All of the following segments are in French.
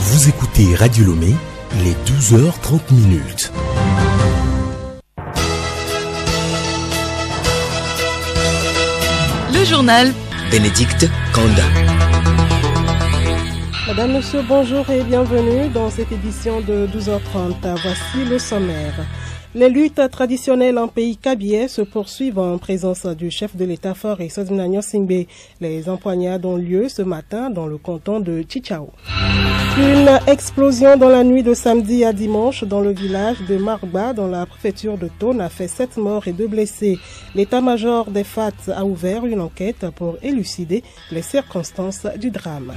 Vous écoutez Radio Lomé, les 12h30. Le journal Bénédicte Kanda. Madame, Monsieur, bonjour et bienvenue dans cette édition de 12h30. Voici le sommaire. Les luttes traditionnelles en pays kabyais se poursuivent en présence du chef de l'État Faure Essoz-Mna Nyonsingbe. Les empoignades ont lieu ce matin dans le canton de Tchitchao. Une explosion dans la nuit de samedi à dimanche dans le village de Marba, dans la préfecture de Thone, a fait 7 morts et 2 blessés. L'état-major des FAT a ouvert une enquête pour élucider les circonstances du drame.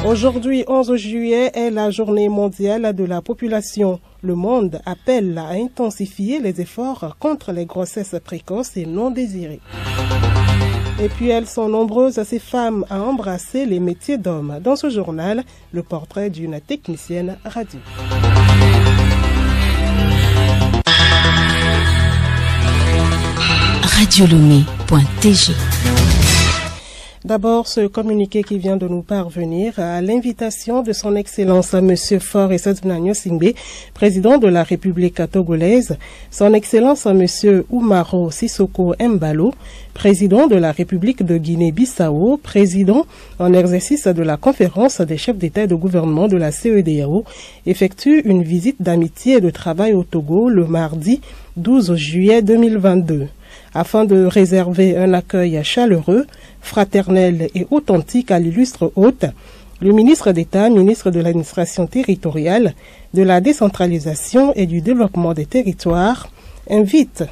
Aujourd'hui, 11 juillet, est la journée mondiale de la population. Le monde appelle à intensifier les efforts contre les grossesses précoces et non désirées. Et puis elles sont nombreuses, ces femmes, à embrasser les métiers d'hommes. Dans ce journal, le portrait d'une technicienne radio. Radiolomé.tg. D'abord, ce communiqué qui vient de nous parvenir à l'invitation de son Excellence Monsieur Faure Essoz-Mna Nyonsingbe, président de la République togolaise, son Excellence Monsieur Oumaro Sissoko Embalo, président de la République de Guinée-Bissau, président en exercice de la conférence des chefs d'État et de gouvernement de la CEDEAO, effectue une visite d'amitié et de travail au Togo le mardi 12 juillet 2022. Afin de réserver un accueil chaleureux, fraternel et authentique à l'illustre hôte, le ministre d'État, ministre de l'administration territoriale, de la décentralisation et du développement des territoires, invite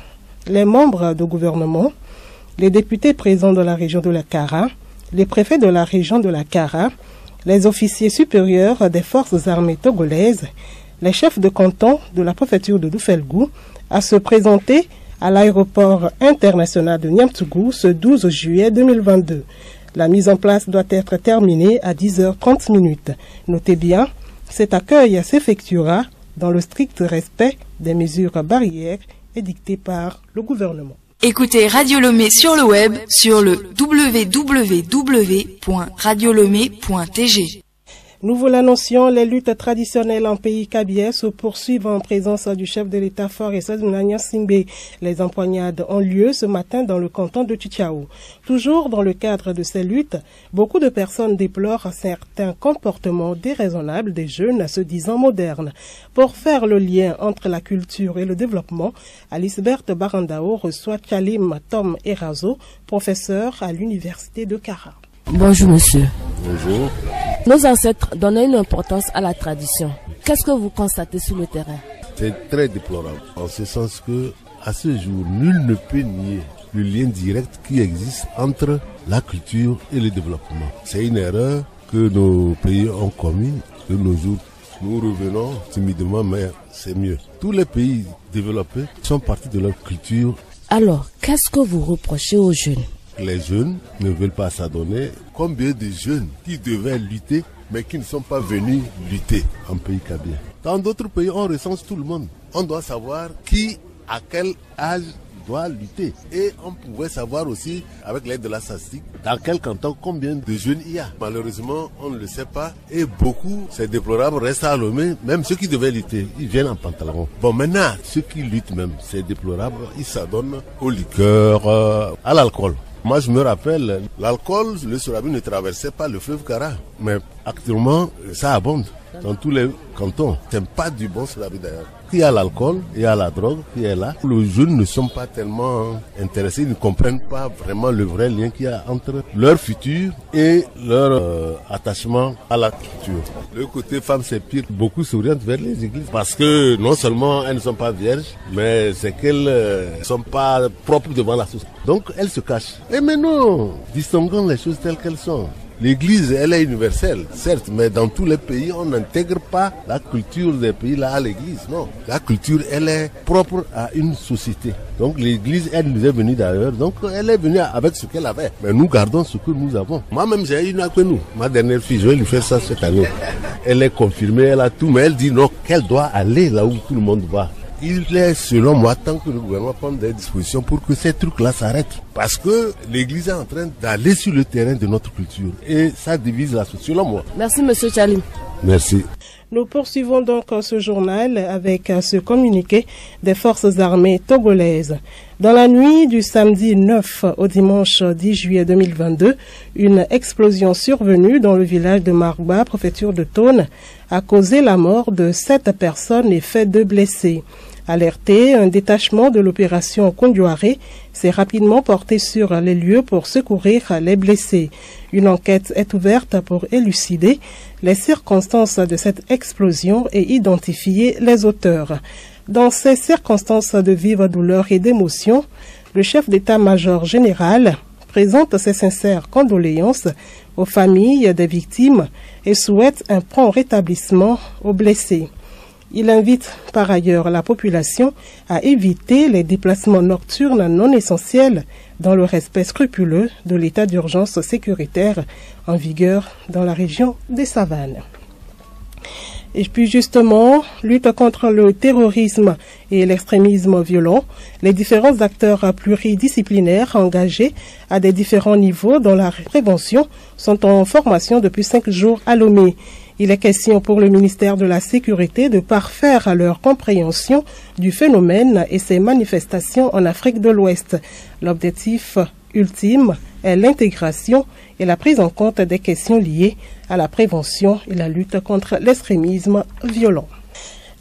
les membres du gouvernement, les députés présents dans la région de la Kara, les préfets de la région de la Kara, les officiers supérieurs des forces armées togolaises, les chefs de canton de la préfecture de Doufelgou à se présenter à l'aéroport international de Niamtougou ce 12 juillet 2022. La mise en place doit être terminée à 10h30. Notez bien, cet accueil s'effectuera dans le strict respect des mesures barrières édictées par le gouvernement. Écoutez Radio Lomé sur le web sur le www.radiolomé.tg. Nous vous l'annoncions, les luttes traditionnelles en pays kabyais se poursuivent en présence du chef de l'État Faure Essoz-Mna Nyonsingbe. Les empoignades ont lieu ce matin dans le canton de Tchitchao. Toujours dans le cadre de ces luttes, beaucoup de personnes déplorent certains comportements déraisonnables des jeunes se disant modernes. Pour faire le lien entre la culture et le développement, Alice Berthe Barandao reçoit Kalim Tom Erazo, professeur à l'université de Kara. Bonjour monsieur. Bonjour. Nos ancêtres donnaient une importance à la tradition. Qu'est-ce que vous constatez sur le terrain? C'est très déplorable, en ce sens que, à ce jour, nul ne peut nier le lien direct qui existe entre la culture et le développement. C'est une erreur que nos pays ont commis de nos jours. Nous revenons timidement, mais c'est mieux. Tous les pays développés sont partis de leur culture. Alors, qu'est-ce que vous reprochez aux jeunes? Les jeunes ne veulent pas s'adonner. Combien de jeunes qui devaient lutter, mais qui ne sont pas venus lutter en pays kabyais? Dans d'autres pays, on recense tout le monde. On doit savoir qui, à quel âge, doit lutter. Et on pouvait savoir aussi, avec l'aide de la statistique, dans quel canton, combien de jeunes il y a. Malheureusement, on ne le sait pas. Et beaucoup, c'est déplorable, restent à Lomé. Même ceux qui devaient lutter, ils viennent en pantalon. Bon, maintenant, ceux qui luttent même, c'est déplorable. Ils s'adonnent au liqueur, à l'alcool. Moi, je me rappelle, l'alcool, le Sorabi ne traversait pas le fleuve Kara. Mais actuellement, ça abonde dans tous les cantons. C'est pas du bon Sorabi d'ailleurs. Il y a l'alcool, il y a la drogue qui est là. Les jeunes ne sont pas tellement intéressés, ils ne comprennent pas vraiment le vrai lien qu'il y a entre leur futur et leur attachement à la culture. Le côté femme, c'est pire. Beaucoup s'orientent vers les églises parce que non seulement elles ne sont pas vierges, mais c'est qu'elles ne sont pas propres devant la société. Donc elles se cachent. Et maintenant, distinguons les choses telles qu'elles sont. L'église, elle est universelle, certes, mais dans tous les pays, on n'intègre pas la culture des pays là à l'église, non. La culture, elle est propre à une société. Donc l'église, elle nous est venue d'ailleurs, donc elle est venue avec ce qu'elle avait. Mais nous gardons ce que nous avons. Moi-même, j'ai une avec nous. Ma dernière fille, je vais lui faire ça cette année. Elle est confirmée, elle a tout, mais elle dit non, qu'elle doit aller là où tout le monde va. Il est, selon moi, tant que le gouvernement prend des dispositions pour que ces trucs-là s'arrêtent. Parce que l'Église est en train d'aller sur le terrain de notre culture. Et ça divise la société, selon moi. Merci, monsieur Chalim. Merci. Nous poursuivons donc ce journal avec ce communiqué des forces armées togolaises. Dans la nuit du samedi 9 au dimanche 10 juillet 2022, une explosion survenue dans le village de Margba, préfecture de Tone, a causé la mort de 7 personnes et fait 2 blessés. Alerté, un détachement de l'opération Kondouaré s'est rapidement porté sur les lieux pour secourir les blessés. Une enquête est ouverte pour élucider les circonstances de cette explosion et identifier les auteurs. Dans ces circonstances de vive douleur et d'émotion, le chef d'état-major général présente ses sincères condoléances aux familles des victimes et souhaite un prompt rétablissement aux blessés. Il invite par ailleurs la population à éviter les déplacements nocturnes non essentiels dans le respect scrupuleux de l'état d'urgence sécuritaire en vigueur dans la région des Savanes. Et puis justement, lutte contre le terrorisme et l'extrémisme violent, les différents acteurs pluridisciplinaires engagés à des différents niveaux dans la prévention sont en formation depuis 5 jours à Lomé. Il est question pour le ministère de la Sécurité de parfaire leur compréhension du phénomène et ses manifestations en Afrique de l'Ouest. L'objectif ultime est l'intégration et la prise en compte des questions liées à la prévention et la lutte contre l'extrémisme violent.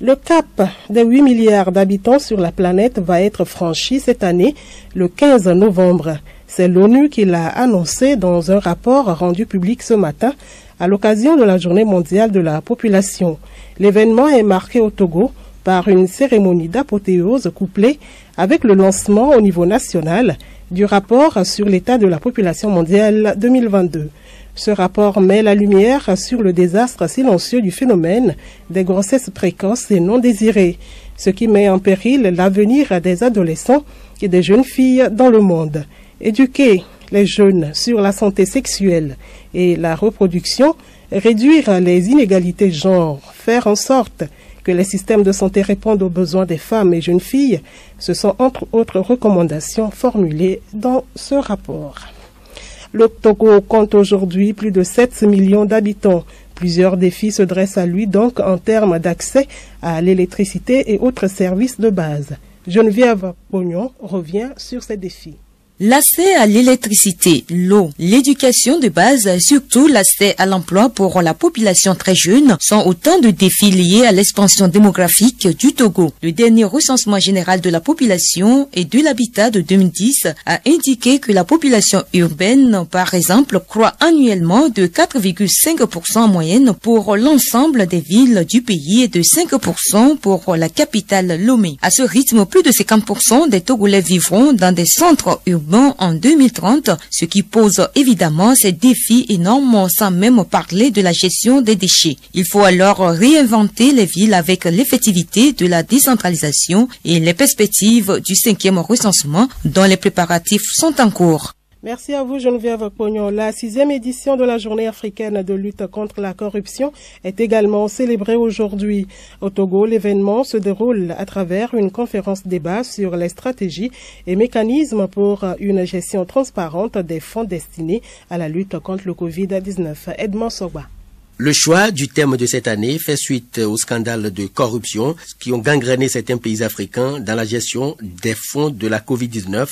Le cap des 8 milliards d'habitants sur la planète va être franchi cette année, le 15 novembre. C'est l'ONU qui l'a annoncé dans un rapport rendu public ce matin à l'occasion de la Journée mondiale de la population. L'événement est marqué au Togo par une cérémonie d'apothéose couplée avec le lancement au niveau national du rapport sur l'état de la population mondiale 2022. Ce rapport met la lumière sur le désastre silencieux du phénomène des grossesses précoces et non désirées, ce qui met en péril l'avenir des adolescents et des jeunes filles dans le monde. Éduquer les jeunes sur la santé sexuelle et la reproduction, réduire les inégalités de genre, faire en sorte que les systèmes de santé répondent aux besoins des femmes et jeunes filles, ce sont entre autres recommandations formulées dans ce rapport. Le Togo compte aujourd'hui plus de 7 millions d'habitants. Plusieurs défis se dressent à lui donc en termes d'accès à l'électricité et autres services de base. Geneviève Pognon revient sur ces défis. L'accès à l'électricité, l'eau, l'éducation de base, surtout l'accès à l'emploi pour la population très jeune, sont autant de défis liés à l'expansion démographique du Togo. Le dernier recensement général de la population et de l'habitat de 2010 a indiqué que la population urbaine, par exemple, croît annuellement de 4,5% en moyenne pour l'ensemble des villes du pays et de 5% pour la capitale Lomé. À ce rythme, plus de 50% des Togolais vivront dans des centres urbains en 2030, ce qui pose évidemment ces défis énormes sans même parler de la gestion des déchets. Il faut alors réinventer les villes avec l'effectivité de la décentralisation et les perspectives du 5e recensement dont les préparatifs sont en cours. Merci à vous Geneviève Pognon. La 6e édition de la Journée africaine de lutte contre la corruption est également célébrée aujourd'hui. Au Togo, l'événement se déroule à travers une conférence débat sur les stratégies et mécanismes pour une gestion transparente des fonds destinés à la lutte contre le Covid-19. Edmond Sogba. Le choix du thème de cette année fait suite aux scandales de corruption qui ont gangréné certains pays africains dans la gestion des fonds de la Covid-19.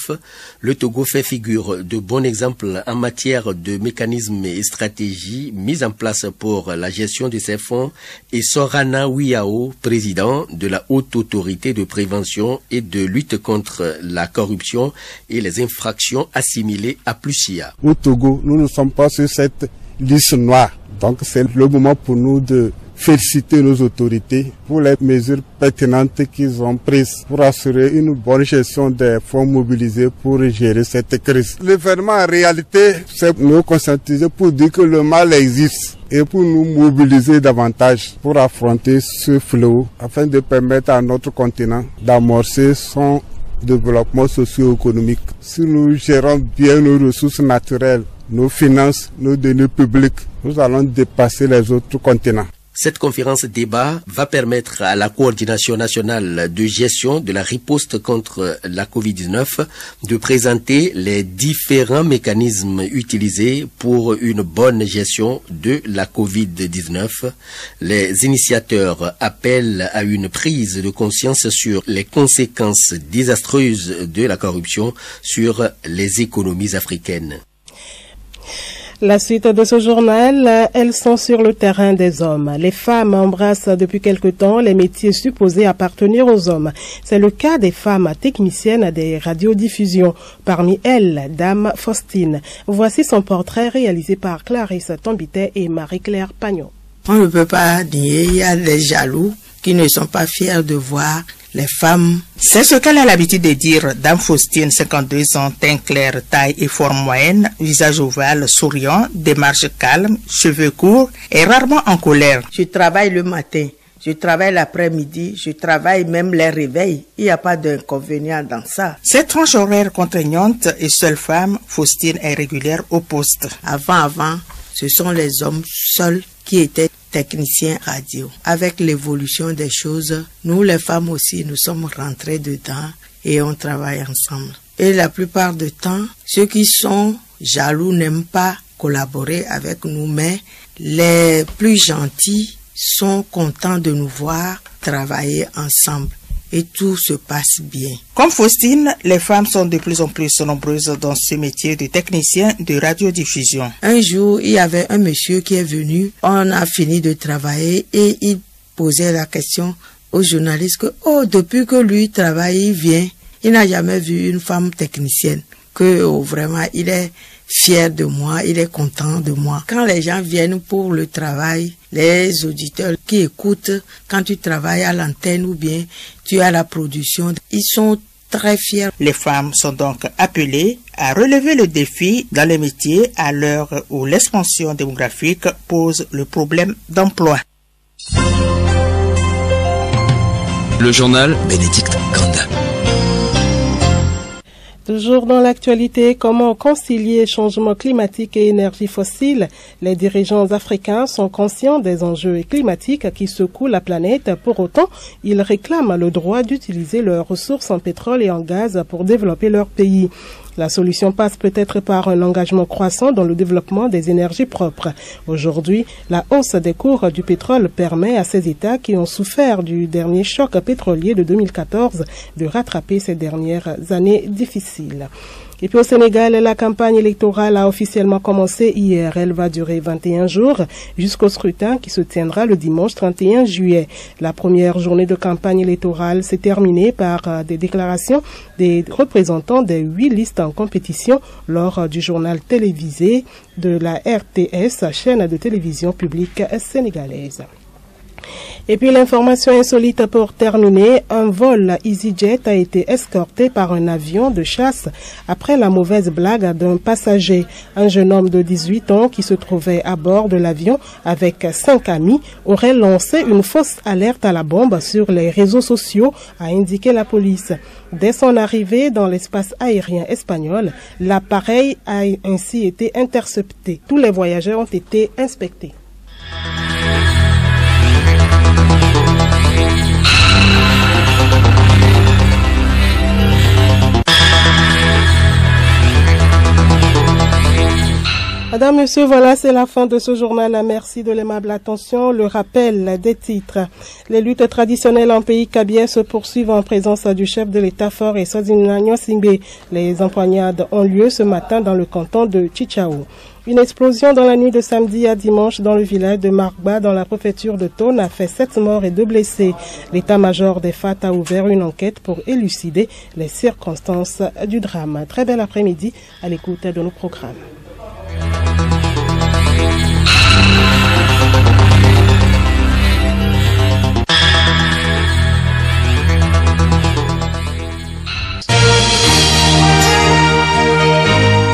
Le Togo fait figure de bon exemple en matière de mécanismes et stratégies mis en place pour la gestion de ces fonds, et Sorana Wiao, président de la Haute Autorité de prévention et de lutte contre la corruption et les infractions assimilées à Plusia. Au Togo, nous ne sommes pas sur cette liste noire. Donc c'est le moment pour nous de féliciter nos autorités pour les mesures pertinentes qu'ils ont prises pour assurer une bonne gestion des fonds mobilisés pour gérer cette crise. L'événement en réalité, c'est nous conscientiser pour dire que le mal existe et pour nous mobiliser davantage pour affronter ce fléau afin de permettre à notre continent d'amorcer son développement socio-économique. Si nous gérons bien nos ressources naturelles, nos finances, nos données publiques, nous allons dépasser les autres continents. Cette conférence débat va permettre à la coordination nationale de gestion de la riposte contre la COVID-19 de présenter les différents mécanismes utilisés pour une bonne gestion de la COVID-19. Les initiateurs appellent à une prise de conscience sur les conséquences désastreuses de la corruption sur les économies africaines. La suite de ce journal, elles sont sur le terrain des hommes. Les femmes embrassent depuis quelque temps les métiers supposés appartenir aux hommes. C'est le cas des femmes techniciennes des radiodiffusions. Parmi elles, Dame Faustine. Voici son portrait réalisé par Clarisse Tombitet et Marie-Claire Pagnon. On ne peut pas nier, il y a des jaloux qui ne sont pas fiers de voir les femmes. C'est ce qu'elle a l'habitude de dire. Dame Faustine, 52 ans, teint clair, taille et forme moyenne, visage ovale, souriant, démarche calme, cheveux courts et rarement en colère. Je travaille le matin, je travaille l'après-midi, je travaille même les réveils. Il n'y a pas d'inconvénient dans ça. Cette tranche horaire contraignante et seule femme, Faustine est régulière au poste. Avant, ce sont les hommes seuls qui étaient techniciens radio. Avec l'évolution des choses, nous les femmes aussi, nous sommes rentrées dedans et on travaille ensemble. Et la plupart du temps, ceux qui sont jaloux n'aiment pas collaborer avec nous, mais les plus gentils sont contents de nous voir travailler ensemble. Et tout se passe bien. Comme Faustine, les femmes sont de plus en plus nombreuses dans ce métier de technicien de radiodiffusion. Un jour, il y avait un monsieur qui est venu, on a fini de travailler et il posait la question aux journalistes que, depuis que lui travaille, il vient, il n'a jamais vu une femme technicienne, que vraiment il est fier de moi, il est content de moi. Quand les gens viennent pour le travail, les auditeurs qui écoutent, quand tu travailles à l'antenne ou bien tu as la production, ils sont très fiers. Les femmes sont donc appelées à relever le défi dans les métiers à l'heure où l'expansion démographique pose le problème d'emploi. Le journal Bénédicte Kanda. Toujours dans l'actualité, comment concilier changement climatique et énergie fossile? Les dirigeants africains sont conscients des enjeux climatiques qui secouent la planète. Pour autant, ils réclament le droit d'utiliser leurs ressources en pétrole et en gaz pour développer leur pays. La solution passe peut-être par un engagement croissant dans le développement des énergies propres. Aujourd'hui, la hausse des cours du pétrole permet à ces États qui ont souffert du dernier choc pétrolier de 2014 de rattraper ces dernières années difficiles. Et puis au Sénégal, la campagne électorale a officiellement commencé hier. Elle va durer 21 jours jusqu'au scrutin qui se tiendra le dimanche 31 juillet. La première journée de campagne électorale s'est terminée par des déclarations des représentants des 8 listes en compétition lors du journal télévisé de la RTS, chaîne de télévision publique sénégalaise. Et puis l'information insolite pour terminer, un vol EasyJet a été escorté par un avion de chasse après la mauvaise blague d'un passager. Un jeune homme de 18 ans qui se trouvait à bord de l'avion avec 5 amis aurait lancé une fausse alerte à la bombe sur les réseaux sociaux, a indiqué la police. Dès son arrivée dans l'espace aérien espagnol, l'appareil a ainsi été intercepté. Tous les voyageurs ont été inspectés. Madame, Monsieur, voilà, c'est la fin de ce journal. Merci de l'aimable attention. Le rappel des titres. Les luttes traditionnelles en pays kabien se poursuivent en présence du chef de l'État Faure Eswatini Singbe. Les empoignades ont lieu ce matin dans le canton de Chichao. Une explosion dans la nuit de samedi à dimanche dans le village de Markba dans la préfecture de Tone a fait 7 morts et 2 blessés. L'état-major des FAT a ouvert une enquête pour élucider les circonstances du drame. Très bel après-midi à l'écoute de nos programmes.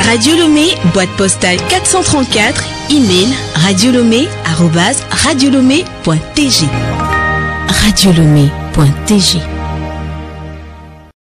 Radio Lomé, boîte postale 434, email radiolomé@radiolomé.tg. Radiolomé.tg